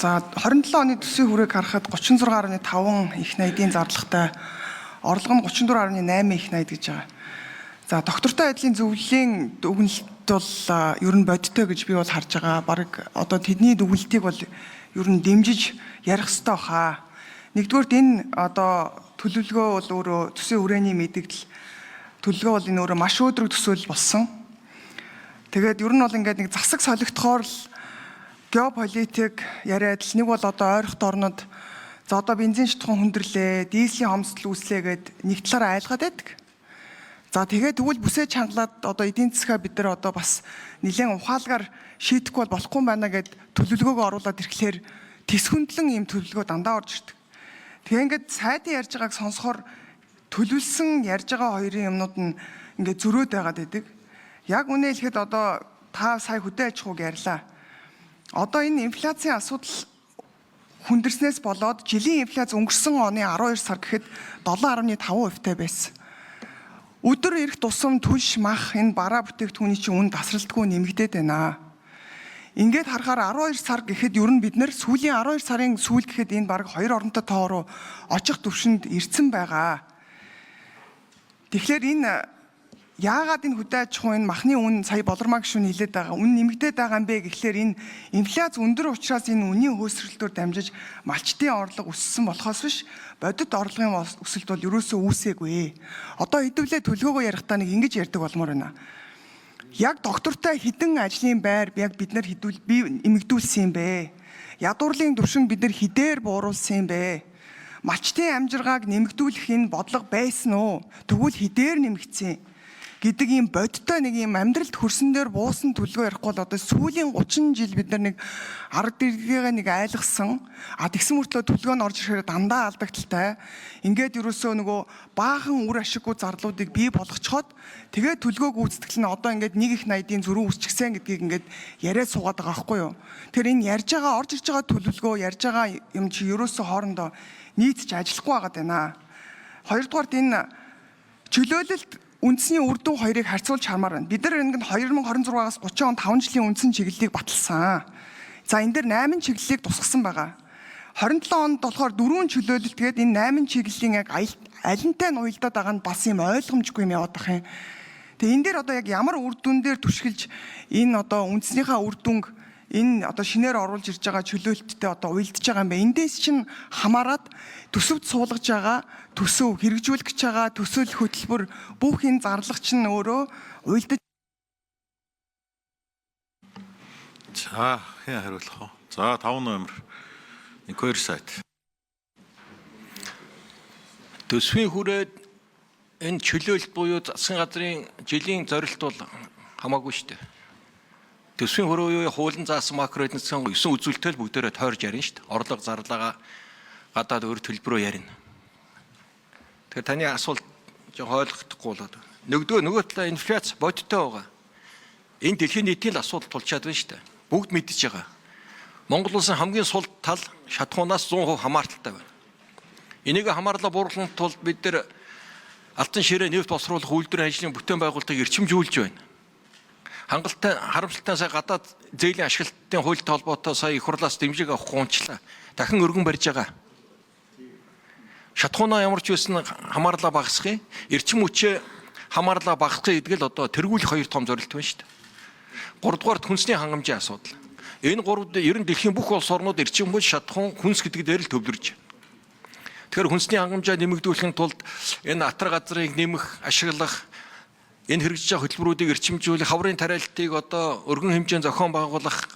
За 27 оны төсвийн хүрээг харахад 36.5 их найдын зарлагтай, орлого нь 34.8 их найд гэж байгаа. За доктортой байдлын зөвлөлийн дүгнэлт бол ер нь бодиттой гэж би бол харж байгаа. Бараг одоо тэдний дүгнэлтийг бол ер нь дэмжиж ярих ёстой хаа. Нэгдүгээрт энэ одоо төлөвлөгөө бол өөрөө төсвийн хүрээний мэдээлэл төлөвлөгөө бол энэ өөрөө маш өөдрөг төсөөлөл болсон. Тэгээд ер нь бол ингээд нэг засаг солигдохоор л геополитик яриад л нэг бол одоо ойрхон орнод за одоо бензин шатхуун хүндрэлээ, дизелийн хомсдол үүслээ гэд нэг талаараа айлгаад байдаг. За тэгээд тэгвэл бүсээ чангалаад одоо эдийн засгаа бид нар одоо бас нэлээд ухаалгаар шийдэхгүй болохгүй байна гэд төлөвлөгөөгөө оруулаад ирэхлээр тэсхүндлэн ийм төлөвлөгөө дандаа орж ирдэг. Тэгээ ингээд сайдын ярьж байгааг сонсохоор төлөвлөсөн ярьж байгаа хоёрын юмнууд нь ингээд зөрөөд байгаад байдаг. Яг үнэ хэлэхэд одоо та сая хөдөө аж ахуйг ярьлаа. Одоо энэ инфляцийн асуудал хүндэрснээс болоод жилийн инфляц өнгөрсөн оны 12 сар гэхэд 7.5% байсан. Өдөр ирэх тусам түлш мах энэ бараа бүтээгдэхүүний чинь үн тасралтгүй нэмэгдээд байна. Ингээд харахаар 12 сар гэхэд ер нь бид нэр сүүлийн 12 сарын сүүл гэхэд энэ бараг 2 оронтой тоо руу очих төвшөнд ирсэн байгаа. Тэгэхээр энэ яагаад энэ хөдөө аж ахуйн махны үн сая болормаа гişүн хэлээд байгаа үн нэмэгдээд байгаа юм бэ гэхлээр энэ инфляц өндөр учраас энэ үнийн хөөсрөлтөөр дамжиж малчтын орлого өссөн болохоос биш бодит орлогын өсөлт бол ерөөсөө үүсээгүй. Одоо хэдүүлээ төлөвлөгөөгөө ярихдаа нэг ингэж ярьдаг болмоор байна. Яг доктортой хідэн ажлын байр яг бид нар эмэгдүүлсэн юм бэ? Ядуурлын түвшин бид нар хідээр бууруулсан юм бэ? Малчтын амжиргааг нэмэгдүүлэх энэ бодлого байсан уу? Тэгвэл хідээр нэмэгдсэн гэдэг ийм бодиттой нэг ийм амьдралд хөрсөн дээр буусан төлөвлөгөө ярихгүй бол одоо сүүлийн 30 жил бид нар нэг арга дэлхийгээ нэг айлгсан тэгсэн мөртлөө төлөвлөгөө нь орж ирэхээр дандаа алдагдaltaй ингээд ерөөсөө нөгөө баахан үр ашиггүй зарлуудыг бий болгочход тэгээд төлөвлөгөөг гүйцэтгэл нь одоо ингээд нэг их найдын зөрүү үсчихсэн гэдгийг ингээд яриад суугаад байгаа байхгүй юу. Тэгэхээр энэ ярьж байгаа орж ирж байгаа төлөвлөгөө ярьж байгаа юм чи ерөөсөө хоорондоо нийцж ажиллахгүй байгаад байна. Хоёрдугаарт энэ чөлөөлөлт үндсний үр дүн хоёрыг харьцуулж хармаар байна. Бид нар ингээд 2026-аас 30 он 5 жилийн үндсэн чиглэлийг баталсан. За энэ дээр 8 чиглэлийг тусгасан байгаа. 27 онд болохоор 4 чөлөөлөлт тэгээд энэ 8 чиглэлийн яг алинтай нь уялдаад байгаа нь бас юм ойлгомжгүй юм яваад байгаа юм. Тэгээ энэ дээр одоо яг ямар үр дүн дээр түшгэлж энэ одоо үндснийхээ үр дүнг энэ одоо шинээр оруулж ирж байгаа чөлөөлөлттэй одоо уялдаж байгаа юм байна. Эндээс чинь хамаарат төсөвд суулгаж байгаа төсөв хэрэгжүүлэх гэж байгаа төсөөлөх хөтөлбөр бүх энэ зарлагч нь өөрөө уялдаж. За хэн хариулах вэ? За 5 номер инquiry сайт. Төсвийн хүрээд энэ чөлөөлөлт буюу засгийн газрын жилийн зорилт бол хамаагүй шүү дээ. Төсвийн хүрээ хуулийн заасан макро эдийн засгийн 9 үзүүлэлтээр бүгдээрээ тойрж ярина шүү дээ. Орлого зарлага гадаад өөр төлбөрөөр ярина. Тэгэхээр таны асуулт жоо ойлгохдохгүй болоод. Нөгөө талаа инфляц бодиттой байгаа. Энэ дэлхийн нийтийн асуудал тулчаад байна шүү дээ. Бүгд мэдж байгаа. Монгол улсын хамгийн сул тал шатхуунаас 100% хамааралтай байна. Энийг хамаарлаа бууруулахын тулд бид нэр алтан ширээ нефть босруулах үйлдвэрийн ажлын бүтээн байгуулалтыг эрчимжүүлж байна. Хангалттай харамсалтай сая гадаад зээлийн ашиглалтын хуультай холбоотой сая их хурлаас дэмжиг авах гончлаа. Дахин өргөн барьж байгаа. Шатхуунаа ямар ч байсан хамаарлаа багасгах, эрчим хүчээ хамаарлаа багасгах гэдэг л одоо тэргүүлэх хоёр том зорилт байна шүү дээ. Гуравдугаарт хүнсний хангамжийн асуудал. Энэ гурав ер нь дэлхийн бүх улс орнууд эрчим хүч, шатхуун, хүнс гэдэг дээр л төвлөрж байна. Тэгэхээр хүнсний хангамжаа нэмэгдүүлэхийн тулд энэ атар газрыг нэмэх, ашиглах, энэ хэрэгжиж байгаа хөтөлбөрүүдийг эрчимжүүлэх, хаврын тариалтыг одоо өргөн хэмжээнд зохион байгуулах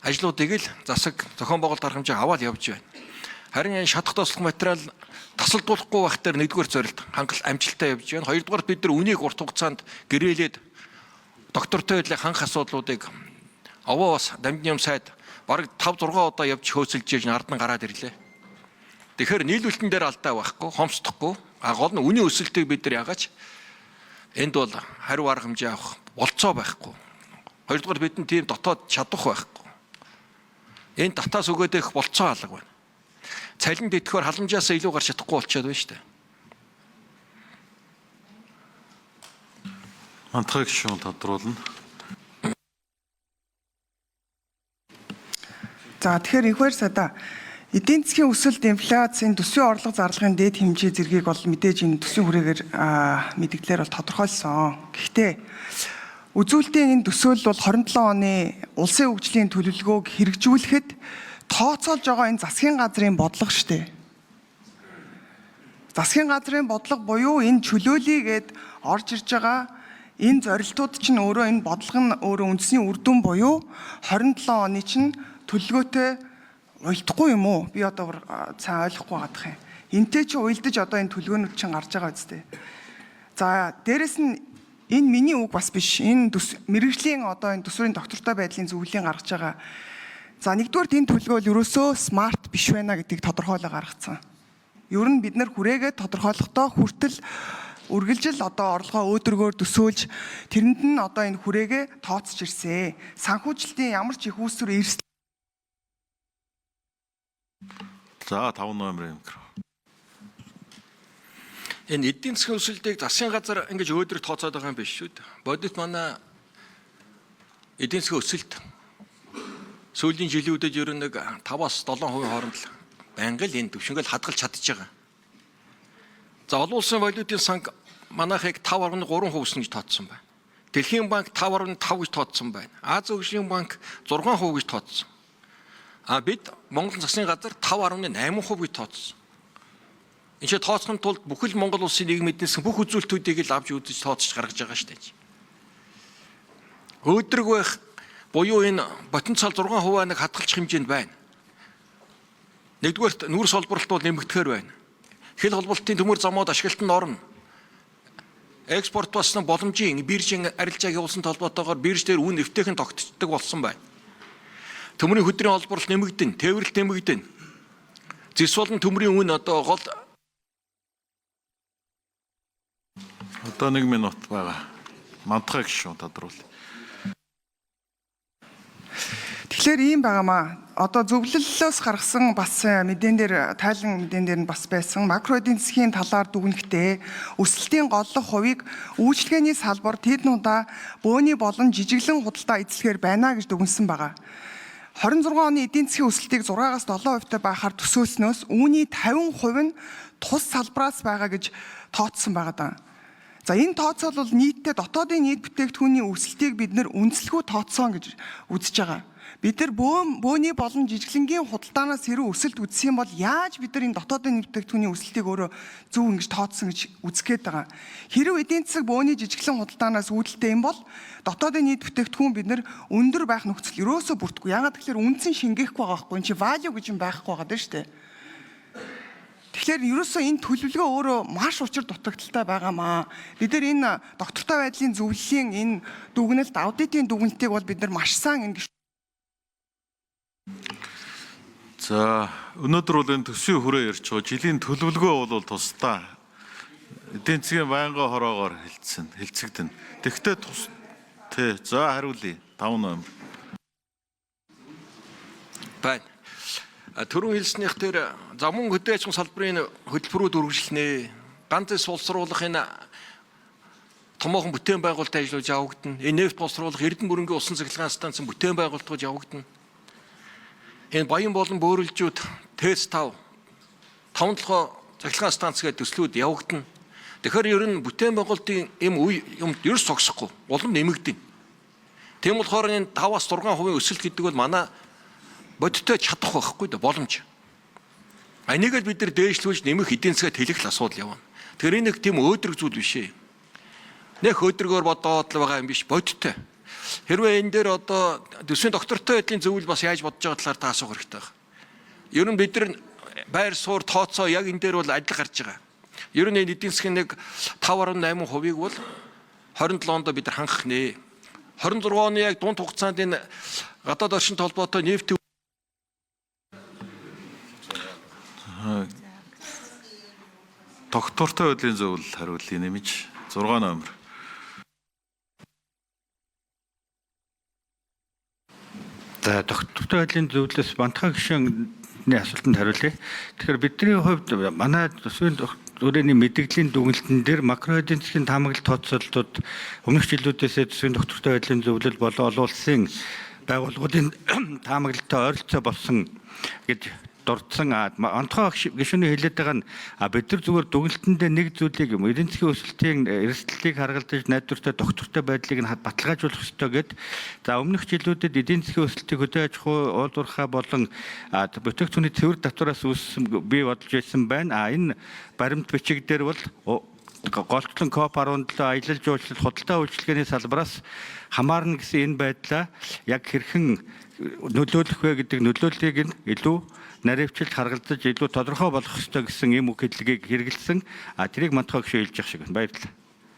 ажлуудыг л засаг зохион байгуулалт арга хэмжээ аваад явж байна. Харин энэ шатах тослох материал тасалдуулахгүй байх дээр нэгдүгээр зорилт хангалттай амжилттай явж байна. Хоёрдугаар бид нар үнийг урт хугацаанд гэрээлээд доктортой байдлын ханх асуудлуудыг овоо бас дамжны сайд бараг 5-6 удаа явж хөөцөлж ирж ард нь гараад ирлээ. Тэгэхээр нийлүүлэлтэн дээр алдаа байхгүй, хомсдохгүй. Гол нь үнийн өсөлтийг бид нар яагач энд бол хариу арга хэмжээ авах болцоо байхгүй. Хоёрдугаар бидний тийм дотоод чадах байхгүй. Энэ татаас өгөөд их болцоо алга байна. Цалин дэтгэхээр халамжаасаа илүү гарч чадахгүй болчиход байна шүү дээ. Мантхаг шүүн тодруулна. За тэгэхээр энэхээр сада эдийн засгийн өсөлт, инфляц, энэ төсвийн орлого зарлагын дээд хэмжээ зэргийг бол мэдээж энэ төсвийн хүрээгээр мэдээлэлээр бол тодорхойлсон. Гэхдээ үзүүлэлтийн энэ төсөөл бол 27 оны улсын хөгжлийн төлөвлөгөөг хэрэгжүүлэхэд тооцоолж байгаа энэ засгийн газрын бодлого шүү дээ. Засгийн газрын бодлого буюу энэ чөлөөлийгээд орж ирж байгаа энэ зорилтууд чинь өөрөө энэ бодлого нь өөрөө үндэсний үр дүн буюу 27 оны чинь төлөвлөгөөтэй уялдахгүй юм уу? Би одоо сайн ойлгохгүй байгаа юм. Энтэй чи уялдаж одоо энэ төлөвлөгөөнүүд чинь гарч байгаа үстэй. За дээрэс нь энэ миний үг бас биш. Энэ мэрэгжлийн одоо энэ төсвөрийн доктортой байдлын зөвлөлийн гаргаж байгаа. За нэгдүгээр энэ төлөвлөгөө ерөөсөө смарт биш байна гэдгийг тодорхойлоо гаргацсан. Ер нь бид нар хүрээгээ тодорхойлохдоо хүртэл үргэлжил одоо орлогоо өөдрөгөөр төсөөлж тэрэнд нь одоо энэ хүрээгээ тооцож ирсэн. Санхүүжилтийн ямар ч их үүсвэр эрсдэл. За 5 номерын микро. Энэ эдийн засгийн өсөлтийг засгийн газар ингэж өөдрөг тооцоод байгаа юм биш шүү дээ. Бодит манай эдийн засгийн өсөлт сүүлийн жилүүдэд ер нь нэг 5-7% хооронд л байнга л энэ төвшингээл хадгалж чадж байгаа. За олон улсын валютын санг манайхыг 5.3% өснө гэж тооцсон байна. Дэлхийн банк 5.5 гэж тооцсон байна. Азийн хөгжлийн банк 6% гэж тооцсон. Бид Монгол засгийн газар 5.8% гэж тооцсон. Энэ ч тооцохын тулд бүхэл Монгол улсын нийгмийн эдийн засгийн бүх үзүүлэлтүүдийг л авч үзэж тооцож гаргаж байгаа шүү дээ. Өөдрөг байх буюу энэ потенциал 6% нэг хадгалчих хэмжээнд байна. Нэгдүгээр нүүр солборлолт бол нэмэгдэхээр байна. Хэл холболтын төмөр замууд ашиглалтанд орно. Экспорт басна боломжийн биржийн арилжааг явуулсан толботоогоор бирж дээр үн эвтэйхэн тогтцдог болсон байна. Төмрийн хөдрийн холборлолт нэмэгдэн, тээвэрлэлт нэмэгдэн. Зэс болон төмрийн үн одоо гол Одоо 1 минут байгаа. Мантхай гişүн тодруулъя. Тэгэхээр ийм байгаамаа. Одоо зөвлөлөөс гаргасан бас мэдэн дээр тайлан мэдэн дээр нь бас байсан макро эдийн засгийн талаар дүгнэхдээ өсөлтийн голлох хувийг үйлчлэгээний салбар тэдэн удаа бөөний болон жижиглэн худалдаа эзлэхээр байна гэж дүгнсэн байгаа. 26 оны эдийн засгийн өсөлтийг 6-аас 7% та байхаар төсөөлснөөс үүний 50% нь тус салбараас байгаа гэж тооцсон байгаа даа. За энэ тооцоол бол нийтдээ дотоодын нийт бүтээгдэхүүний өсөлтийг бид нэр үнэлэлгүй тооцсон гэж үзэж байгаа. Бид нар бөөний болон жижиглэнгийн худалдаанаас хэрэг өсөлт үзсэн бол яаж бид нар энэ дотоодын нийт бүтээгдэхүүний өсөлтийг өөрөө зөв ингэж тооцсон гэж үзэх гээд байгаа. Хэрэг эдийн засаг бөөний жижиглэн худалдаанаас үүдэлтэй юм бол дотоодын нийт бүтээгдэхүүн бид нар өндөр байх нөхцөл ерөөсөө бүрдэхгүй. Яагаад гэвэл үндсэн шингээхгүй байгаа байхгүй. Энд чи value гэж юм байхгүй байгаа даа шүү дээ. Тэгэхээр ерөөсөө энэ төлөвлөгөө өөрөө маш учир дутагдaltaй байгаамаа. Бид нар энэ доктортой байдлын зөвлөлийн энэ дүгнэлт аудитын дүгнэлтийг бол бид нар маш сайн ингэ. За өнөөдөр бол энэ төсвийн хүрээ ярьж байгаа. Жилийн төлөвлөгөө бол тусдаа эдийн засгийн байнгын хороогоор хэлцэгдэнэ. Тэгвэл тус тий. За хариулъя. 5 номер. байна. Түрүүн хэлснийх дээр замун хөдөө аж ахуйн салбарын хөтөлбөрүүд үргэлжлэнэ. Ганц сулсруулах энэ томоохон бүтээн байгуулалт ажиллаж явагдана. Энэ нефт боловсруулах Эрдэнэ мөрөнгийн усан цахилгаан станцын бүтээн байгуулалтууд явагдана. Энэ баян болон бөөрөлжүүд ТЭС 5 толгой цахилгаан станц гэдэг төслүүд явагдана. Тэгэхээр ер нь бүтээн байгуулалтын юм ерөөс зогсохгүй, улам нэмэгдэнэ. Тийм болохоор энэ 5-аас 6% өсөлт гэдэг бол манай бодиттой чадах байхгүй да боломж. Энийг л бид нар дээшлүүлж нэмэх эдийн засгаа тэлэх л асуудал явна. Тэгэхээр энэ нэг тийм өөдрөг зүйл биш ээ. Нэх өөдрөгөөр бодоод л байгаа юм биш, бодиттой. Хэрвээ энэ дээр одоо төсвийн доктортой байдлын зөвлөл бас яаж бодож байгаа талаар та асуух хэрэгтэй байна. Ер нь бид нар байр суур тооцоо яг энэ дээр бол адил гарч байгаа. Ер нь энэ эдийн засгийн нэг 5.8%-ийг бол 27 онд бид нар хангах нэ. 26 оны яг дунд хугацаанд энэ гадаад оршин толботой нефть Доктортой байдлын зөвлөл хариулъя нэмж 6 номер. За доктортой байдлын зөвлөлөөс Бантхай гишүүний асуултанд хариулъя. Тэгэхээр бидний хувьд манай төсвийн өрөөний мэдээллийн дүгнэлтэн дээр макро эдийн засгийн таамаглалт тооцоолтууд өмнөх жилүүдээс төсвийн доктортой байдлын зөвлөл болон олон улсын байгууллагуудын таамаглалтай ойролцоо болсон гэж дурдсан онцгой гишүүний хэлээд байгаа нь бид нар зүгээр дүгнэлтэндээ нэг зүйлийг юм эдийн засгийн өсөлтийн эрсдлийг харгалзаж найдвартай доктортой байдлыг нь баталгаажуулах ёстой гэд за өмнөх жилүүдэд эдийн засгийн өсөлтийг хөдөө аж ахуй уулуурхай болон бүтээгдэхүүний цэвэр татвараас үүссэн бий бодож байсан байна. Энэ баримт бичиг дээр бол голчлон КОП 17 аялал жуулчлал худалдаа үйлчилгээний салбараас хамаарна гэсэн энэ байдлаа яг хэрхэн нөлөөлөх вэ гэдэг нөлөөллийг нь илүү наривчилж харгалзаж илүү тодорхой болгох ёстой гэсэн юм үг хэллэгийг хэрэгэлсэн. Тэрийг мантахаа гişүү хэлж явах шиг байна. Баярлалаа.